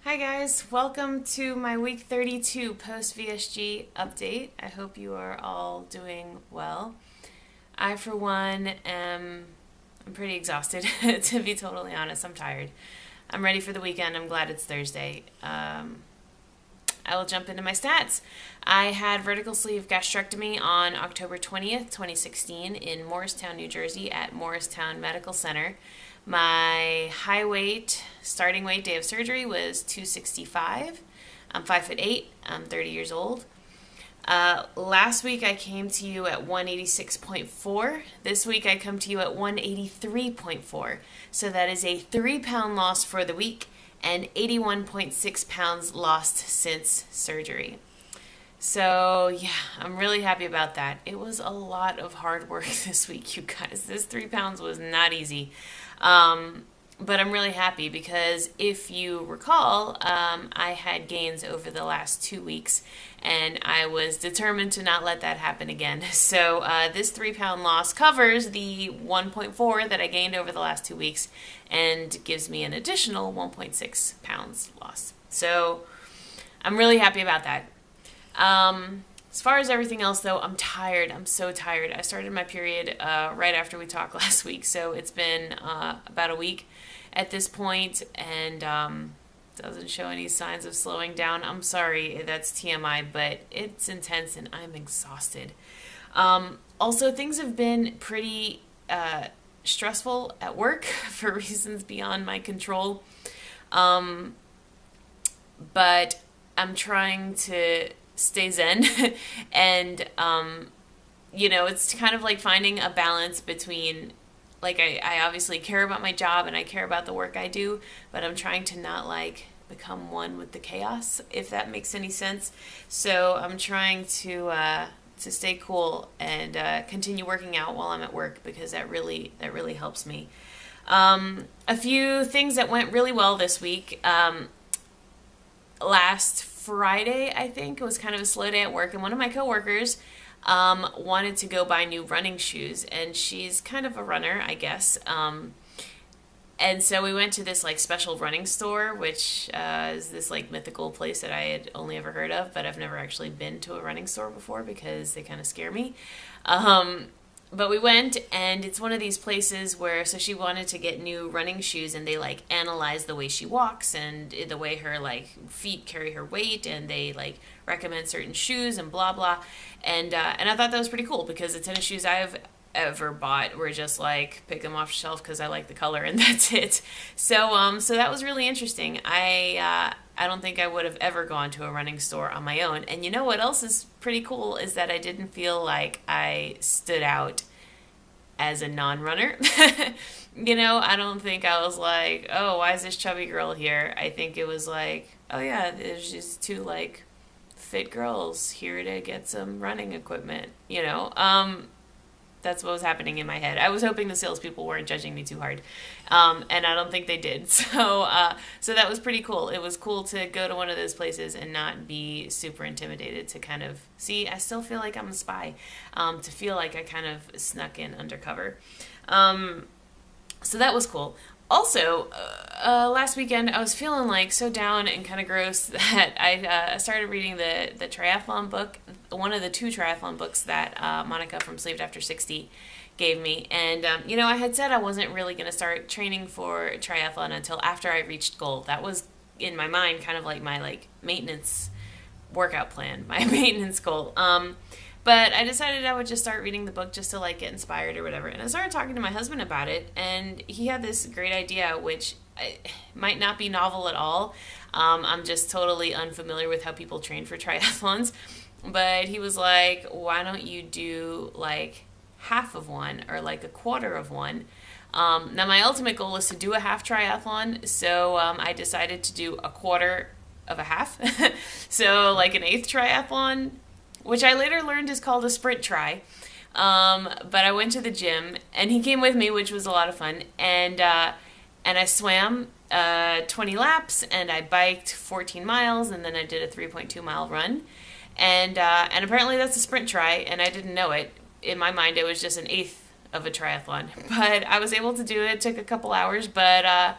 Hi guys, welcome to my week 32 post VSG update. I hope you are all doing well. I for one I'm pretty exhausted to be totally honest. I'm tired. I'm ready for the weekend. I'm glad it's Thursday. I will jump into my stats. I had vertical sleeve gastrectomy on October 20th, 2016 in Morristown, New Jersey at Morristown Medical Center. My high weight, starting weight day of surgery was 265. I'm 5'8". I'm 30 years old. Last week I came to you at 186.4. This week I come to you at 183.4. So that is a 3-pound loss for the week and 81.6 pounds lost since surgery. So yeah, I'm really happy about that. It was a lot of hard work this week, you guys. This 3 pounds was not easy. But I'm really happy because if you recall, I had gains over the last 2 weeks and I was determined to not let that happen again. So this 3-pound loss covers the 1.4 that I gained over the last 2 weeks and gives me an additional 1.6 pounds loss. So I'm really happy about that. As far as everything else, though, I'm tired. I'm so tired. I started my period right after we talked last week, so it's been about a week at this point, and doesn't show any signs of slowing down. I'm sorry, that's TMI, but it's intense, and I'm exhausted. Also, things have been pretty stressful at work for reasons beyond my control, but I'm trying to stay zen and it's kind of like finding a balance between like I obviously care about my job and I care about the work I do, but I'm trying to not like become one with the chaos, if that makes any sense. So I'm trying to stay cool and continue working out while I'm at work because that really helps me. A few things that went really well this week. Last Friday, I think, it was kind of a slow day at work, and one of my coworkers wanted to go buy new running shoes, and she's kind of a runner, I guess. And so we went to this like special running store, which is this like mythical place that I had only ever heard of, but I've never actually been to a running store before because they kind of scare me. But we went, and it's one of these places where, so she wanted to get new running shoes, and they like analyze the way she walks and the way her like feet carry her weight, and they like recommend certain shoes and blah blah. And I thought that was pretty cool because the tennis shoes I've ever bought were just like pick them off the shelf because I like the color and that's it. So that was really interesting. I don't think I would have ever gone to a running store on my own. And you know what else is pretty cool is that I didn't feel like I stood out as a non-runner. I don't think I was like, oh, why is this chubby girl here? I think it was like, oh yeah, there's just two like fit girls here to get some running equipment, That's what was happening in my head. I was hoping the salespeople weren't judging me too hard, and I don't think they did. So that was pretty cool. It was cool to go to one of those places and not be super intimidated. To kind of see, I still feel like I'm a spy. To feel like I kind of snuck in undercover. So that was cool. Also, last weekend I was feeling like so down and kind of gross that I started reading the triathlon book, one of the 2 triathlon books that Monica from Slaved After 60 gave me. And, I had said I wasn't really going to start training for triathlon until after I reached goal. That was, in my mind, kind of like my like maintenance workout plan, my maintenance goal. But I decided I would just start reading the book just to like get inspired or whatever. And I started talking to my husband about it, and he had this great idea, which might not be novel at all. I'm just totally unfamiliar with how people train for triathlons. But he was like, why don't you do like half of one or like a quarter of one? Now my ultimate goal is to do a half triathlon. So I decided to do a quarter of a half. So like an 8th triathlon, which I later learned is called a sprint tri. But I went to the gym, and he came with me, which was a lot of fun. And I swam 20 laps, and I biked 14 miles, and then I did a 3.2 mile run. And apparently that's a sprint tri, and I didn't know it. In my mind, it was just an eighth of a triathlon. But I was able to do it. It took a couple hours, but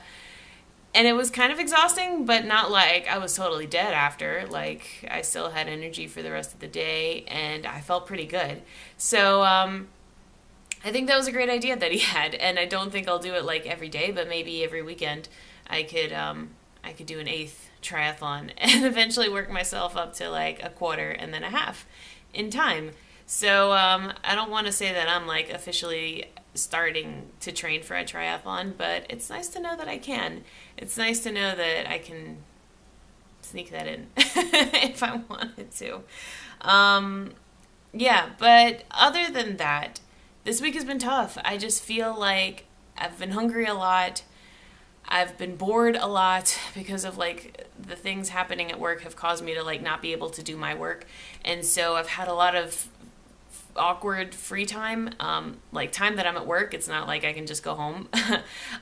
And it was kind of exhausting, but not like I was totally dead after. Like, I still had energy for the rest of the day, and I felt pretty good. So, I think that was a great idea that he had, and I don't think I'll do it like every day, but maybe every weekend I could do an eighth triathlon and eventually work myself up to like a quarter and then a half in time. So I don't want to say that I'm like officially starting to train for a triathlon, but it's nice to know that I can. It's nice to know that I can sneak that in if I wanted to. Yeah, but other than that, this week has been tough. I just feel like I've been hungry a lot. I've been bored a lot because of like the things happening at work have caused me to like not be able to do my work. And so I've had a lot of awkward free time, like time that I'm at work. It's not like I can just go home.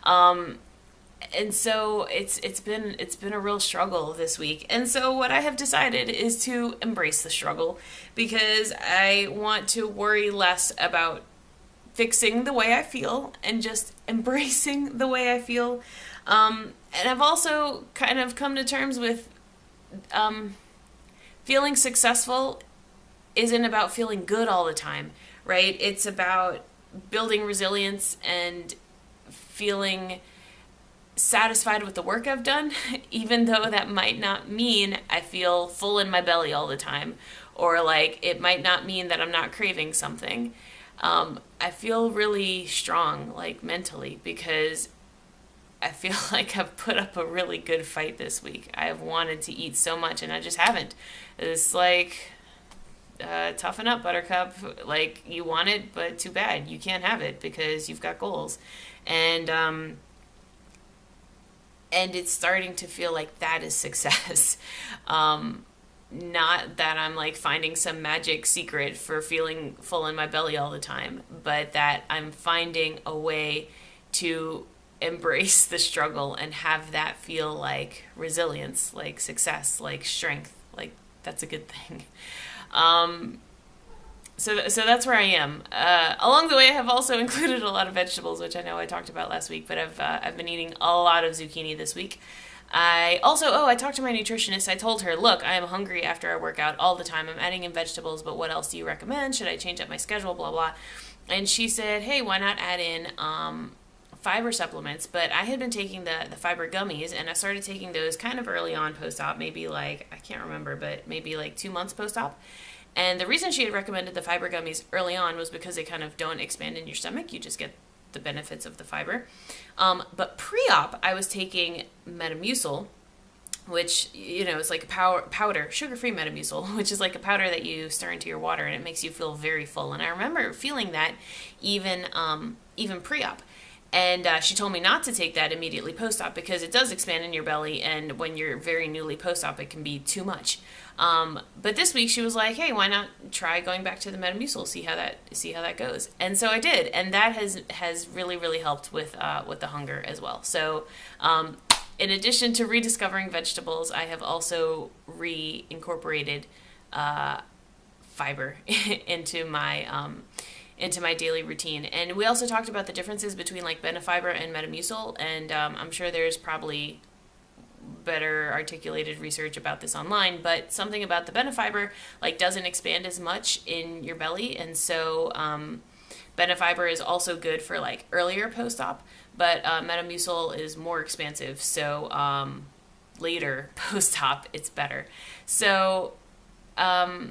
And so it's been a real struggle this week. And so what I have decided is to embrace the struggle because I want to worry less about fixing the way I feel and just embracing the way I feel. And I've also kind of come to terms with feeling successful isn't about feeling good all the time, right? It's about building resilience and feeling satisfied with the work I've done, even though that might not mean I feel full in my belly all the time, or like it might not mean that I'm not craving something. I feel really strong, like mentally, because I feel like I've put up a really good fight this week. I have wanted to eat so much and I just haven't. It's like, toughen up, Buttercup. Like, you want it, but too bad. You can't have it because you've got goals. And it's starting to feel like that is success. Not that I'm like finding some magic secret for feeling full in my belly all the time, but that I'm finding a way to embrace the struggle and have that feel like resilience, like success, like strength. Like, that's a good thing. So that's where I am. Along the way, I have also included a lot of vegetables, which I know I talked about last week, but I've been eating a lot of zucchini this week. I talked to my nutritionist. I told her, look, I am hungry after I work out all the time. I'm adding in vegetables, but what else do you recommend? Should I change up my schedule? Blah, blah. And she said, hey, why not add in fiber supplements? But I had been taking the fiber gummies, and I started taking those kind of early on post-op, maybe like, I can't remember, but maybe like 2 months post-op. And the reason she had recommended the fiber gummies early on was because they kind of don't expand in your stomach. You just get the benefits of the fiber. But pre-op, I was taking Metamucil, which, is like a powder, sugar-free Metamucil, which is like a powder that you stir into your water, and it makes you feel very full. And I remember feeling that even pre-op. And she told me not to take that immediately post-op because it does expand in your belly, and when you're very newly post-op, it can be too much. But this week she was like, hey, why not try going back to the Metamucil, see how that goes. And so I did, and that has really, really helped with the hunger as well. So in addition to rediscovering vegetables, I have also reincorporated fiber into my daily routine. And we also talked about the differences between like Benefiber and Metamucil, and I'm sure there's probably better articulated research about this online, but something about the Benefiber like doesn't expand as much in your belly, and so Benefiber is also good for like earlier post-op, but Metamucil is more expansive, so later post-op it's better. So I've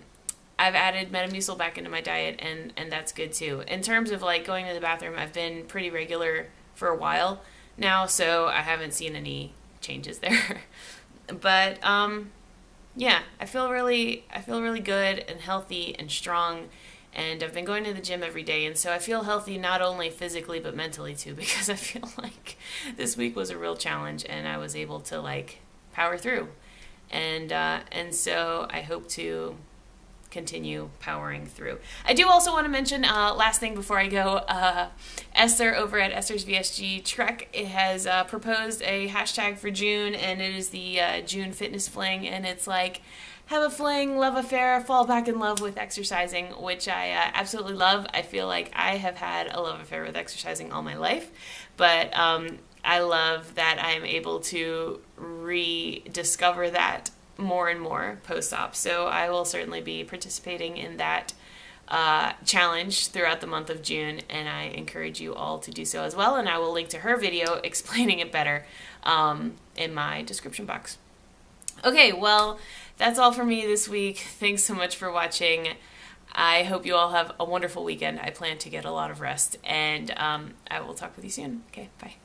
added Metamucil back into my diet, and that's good too. In terms of like going to the bathroom, I've been pretty regular for a while now, so I haven't seen any changes there. But yeah, I feel really good and healthy and strong, and I've been going to the gym every day, and so I feel healthy not only physically but mentally too, because I feel like this week was a real challenge and I was able to like power through, and so I hope to continue powering through. I do also want to mention, last thing before I go, Esther over at Esther's VSG Trek has proposed a hashtag for June, and it is the June Fitness Fling, and it's like, have a fling, love affair, fall back in love with exercising, which I absolutely love. I feel like I have had a love affair with exercising all my life, but I love that I'm able to rediscover that more and more post-op. So I will certainly be participating in that challenge throughout the month of June, and I encourage you all to do so as well. And I will link to her video explaining it better in my description box. Okay, well, that's all for me this week. Thanks so much for watching. I hope you all have a wonderful weekend. I plan to get a lot of rest, and I will talk with you soon. Okay, bye.